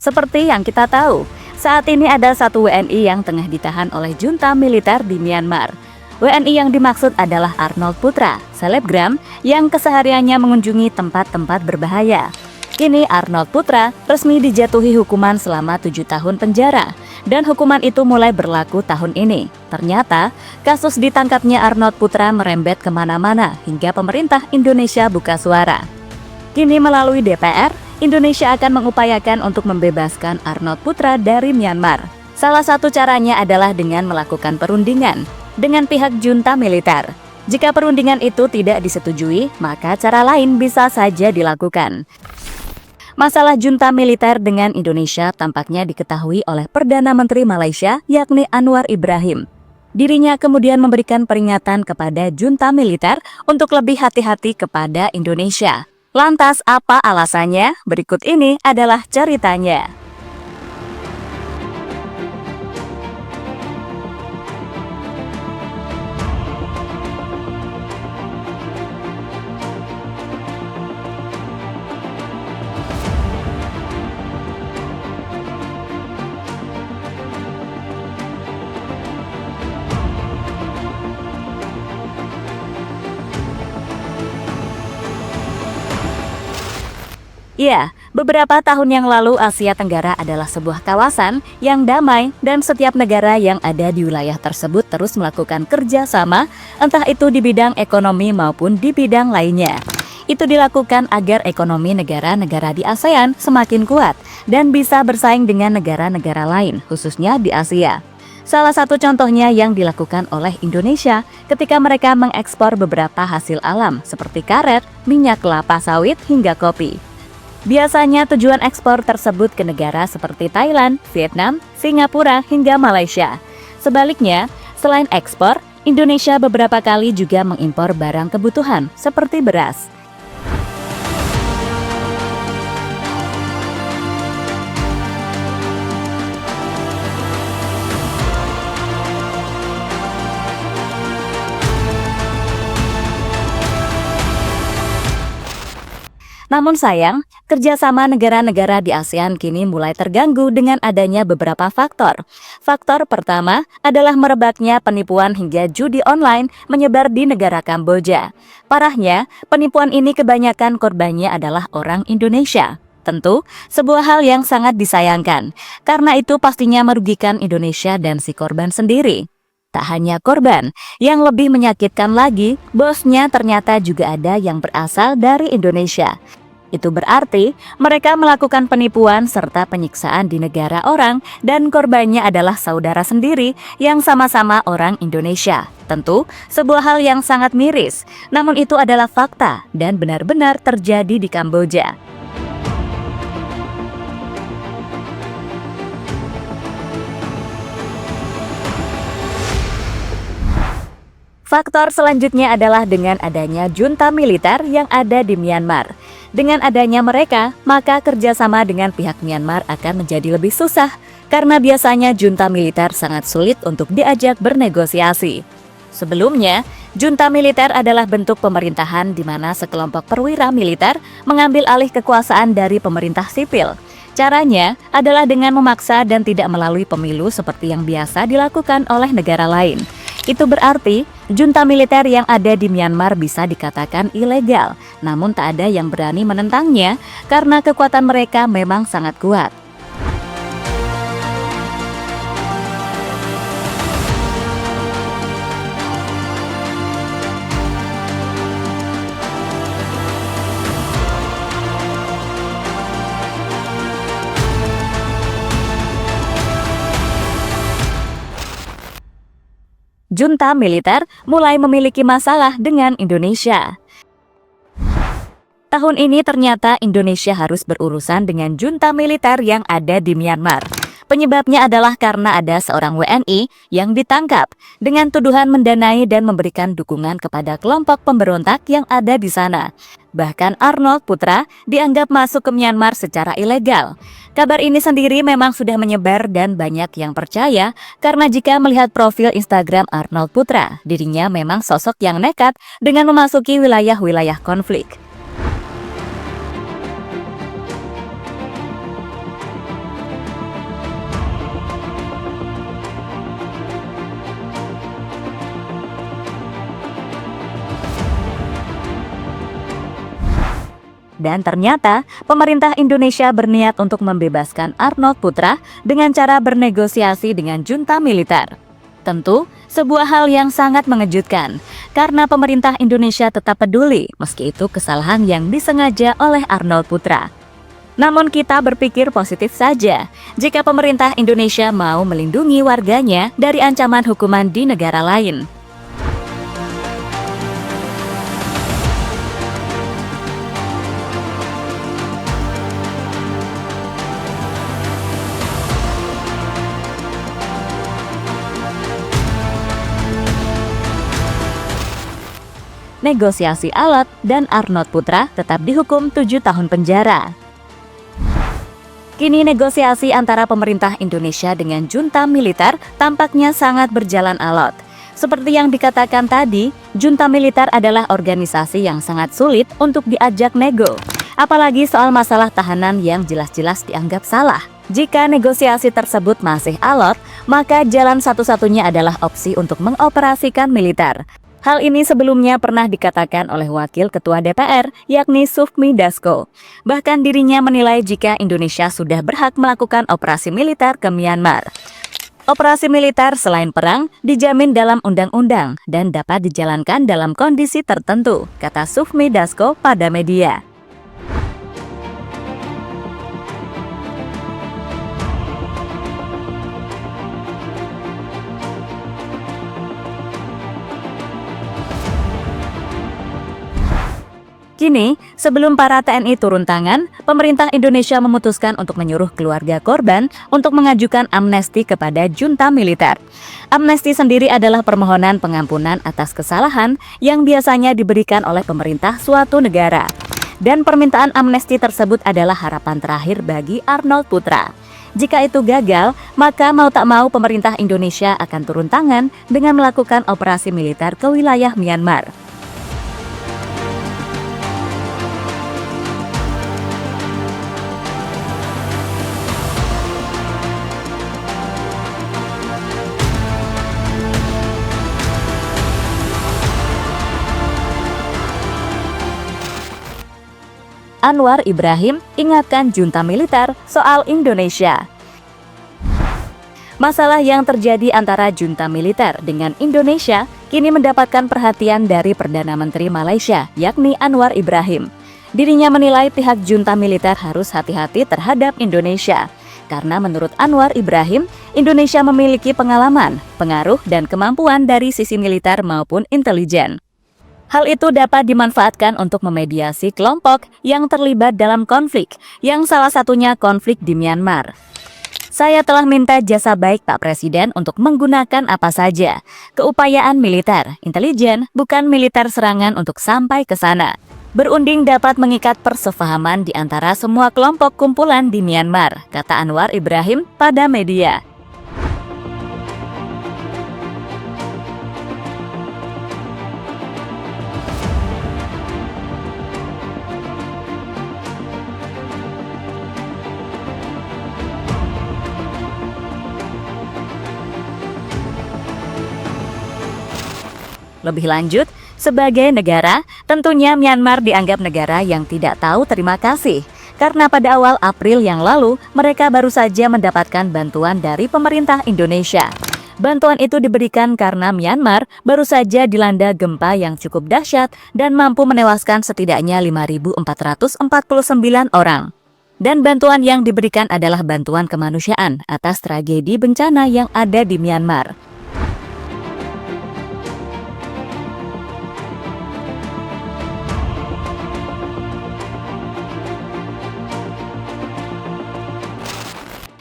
Seperti yang kita tahu, saat ini ada satu WNI yang tengah ditahan oleh junta militer di Myanmar. WNI yang dimaksud adalah Arnold Putra, selebgram yang kesehariannya mengunjungi tempat-tempat berbahaya. Kini Arnold Putra resmi dijatuhi hukuman selama 7 tahun penjara, dan hukuman itu mulai berlaku tahun ini. Ternyata, kasus ditangkapnya Arnold Putra merembet kemana-mana hingga pemerintah Indonesia buka suara. Kini melalui DPR, Indonesia akan mengupayakan untuk membebaskan Arnold Putra dari Myanmar. Salah satu caranya adalah dengan melakukan perundingan dengan pihak junta militer. Jika perundingan itu tidak disetujui, maka cara lain bisa saja dilakukan. Masalah junta militer dengan Indonesia tampaknya diketahui oleh Perdana Menteri Malaysia, yakni Anwar Ibrahim. Dirinya kemudian memberikan peringatan kepada junta militer untuk lebih hati-hati kepada Indonesia. Lantas apa alasannya? Berikut ini adalah ceritanya. Ya, beberapa tahun yang lalu Asia Tenggara adalah sebuah kawasan yang damai dan setiap negara yang ada di wilayah tersebut terus melakukan kerjasama, entah itu di bidang ekonomi maupun di bidang lainnya. Itu dilakukan agar ekonomi negara-negara di ASEAN semakin kuat dan bisa bersaing dengan negara-negara lain, khususnya di Asia. Salah satu contohnya yang dilakukan oleh Indonesia ketika mereka mengekspor beberapa hasil alam seperti karet, minyak kelapa sawit, hingga kopi. Biasanya tujuan ekspor tersebut ke negara seperti Thailand, Vietnam, Singapura, hingga Malaysia. Sebaliknya, selain ekspor, Indonesia beberapa kali juga mengimpor barang kebutuhan seperti beras. Namun sayang, kerjasama negara-negara di ASEAN kini mulai terganggu dengan adanya beberapa faktor. Faktor pertama adalah merebaknya penipuan hingga judi online menyebar di negara Kamboja. Parahnya, penipuan ini kebanyakan korbannya adalah orang Indonesia. Tentu, sebuah hal yang sangat disayangkan, karena itu pastinya merugikan Indonesia dan si korban sendiri. Tak hanya korban, yang lebih menyakitkan lagi, bosnya ternyata juga ada yang berasal dari Indonesia. Itu berarti mereka melakukan penipuan serta penyiksaan di negara orang dan korbannya adalah saudara sendiri yang sama-sama orang Indonesia. Tentu, sebuah hal yang sangat miris, namun itu adalah fakta dan benar-benar terjadi di Kamboja. Faktor selanjutnya adalah dengan adanya junta militer yang ada di Myanmar. Dengan adanya mereka, maka kerjasama dengan pihak Myanmar akan menjadi lebih susah, karena biasanya junta militer sangat sulit untuk diajak bernegosiasi. Sebelumnya, junta militer adalah bentuk pemerintahan di mana sekelompok perwira militer mengambil alih kekuasaan dari pemerintah sipil. Caranya adalah dengan memaksa dan tidak melalui pemilu seperti yang biasa dilakukan oleh negara lain. Itu berarti junta militer yang ada di Myanmar bisa dikatakan ilegal, namun tak ada yang berani menentangnya karena kekuatan mereka memang sangat kuat. Junta militer mulai memiliki masalah dengan Indonesia. Tahun ini ternyata Indonesia harus berurusan dengan junta militer yang ada di Myanmar. Penyebabnya adalah karena ada seorang WNI yang ditangkap dengan tuduhan mendanai dan memberikan dukungan kepada kelompok pemberontak yang ada di sana. Bahkan Arnold Putra dianggap masuk ke Myanmar secara ilegal. Kabar ini sendiri memang sudah menyebar dan banyak yang percaya karena jika melihat profil Instagram Arnold Putra, dirinya memang sosok yang nekat dengan memasuki wilayah-wilayah konflik. Dan ternyata pemerintah Indonesia berniat untuk membebaskan Arnold Putra dengan cara bernegosiasi dengan junta militer. Tentu, sebuah hal yang sangat mengejutkan, karena pemerintah Indonesia tetap peduli meski itu kesalahan yang disengaja oleh Arnold Putra. Namun kita berpikir positif saja, jika pemerintah Indonesia mau melindungi warganya dari ancaman hukuman di negara lain. Negosiasi alot dan Arnold Putra tetap dihukum 7 tahun penjara. Kini negosiasi antara pemerintah Indonesia dengan junta militer tampaknya sangat berjalan alot. Seperti yang dikatakan tadi, junta militer adalah organisasi yang sangat sulit untuk diajak nego. Apalagi soal masalah tahanan yang jelas-jelas dianggap salah. Jika negosiasi tersebut masih alot, maka jalan satu-satunya adalah opsi untuk mengoperasikan militer. Hal ini sebelumnya pernah dikatakan oleh Wakil Ketua DPR, yakni Sufmi Dasko. Bahkan dirinya menilai jika Indonesia sudah berhak melakukan operasi militer ke Myanmar. Operasi militer selain perang dijamin dalam undang-undang dan dapat dijalankan dalam kondisi tertentu, kata Sufmi Dasko pada media. Kini, sebelum para TNI turun tangan, pemerintah Indonesia memutuskan untuk menyuruh keluarga korban untuk mengajukan amnesti kepada junta militer. Amnesti sendiri adalah permohonan pengampunan atas kesalahan yang biasanya diberikan oleh pemerintah suatu negara. Dan permintaan amnesti tersebut adalah harapan terakhir bagi Arnold Putra. Jika itu gagal, maka mau tak mau pemerintah Indonesia akan turun tangan dengan melakukan operasi militer ke wilayah Myanmar. Anwar Ibrahim ingatkan junta militer soal Indonesia. Masalah yang terjadi antara junta militer dengan Indonesia kini mendapatkan perhatian dari Perdana Menteri Malaysia, yakni Anwar Ibrahim. Dirinya menilai pihak junta militer harus hati-hati terhadap Indonesia. Karena menurut Anwar Ibrahim, Indonesia memiliki pengalaman, pengaruh, dan kemampuan dari sisi militer maupun intelijen. Hal itu dapat dimanfaatkan untuk memediasi kelompok yang terlibat dalam konflik, yang salah satunya konflik di Myanmar. Saya telah minta jasa baik Pak Presiden untuk menggunakan apa saja, keupayaan militer, intelijen, bukan militer serangan untuk sampai ke sana. Berunding dapat mengikat persefahaman di antara semua kelompok kumpulan di Myanmar, kata Anwar Ibrahim pada media. Lebih lanjut, sebagai negara, tentunya Myanmar dianggap negara yang tidak tahu terima kasih. Karena pada awal April yang lalu, mereka baru saja mendapatkan bantuan dari pemerintah Indonesia. Bantuan itu diberikan karena Myanmar baru saja dilanda gempa yang cukup dahsyat dan mampu menewaskan setidaknya 5.449 orang. Dan bantuan yang diberikan adalah bantuan kemanusiaan atas tragedi bencana yang ada di Myanmar.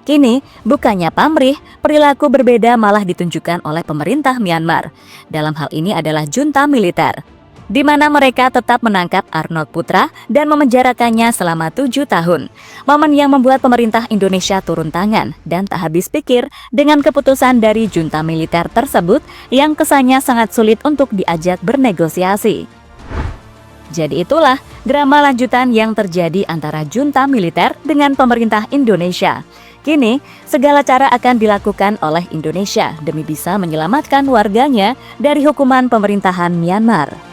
Kini, bukannya pamrih, perilaku berbeda malah ditunjukkan oleh pemerintah Myanmar. Dalam hal ini adalah junta militer, di mana mereka tetap menangkap Arnold Putra dan memenjarakannya selama 7 tahun. Momen yang membuat pemerintah Indonesia turun tangan dan tak habis pikir dengan keputusan dari junta militer tersebut yang kesannya sangat sulit untuk diajak bernegosiasi. Jadi itulah drama lanjutan yang terjadi antara junta militer dengan pemerintah Indonesia. Kini, segala cara akan dilakukan oleh Indonesia demi bisa menyelamatkan warganya dari hukuman pemerintahan Myanmar.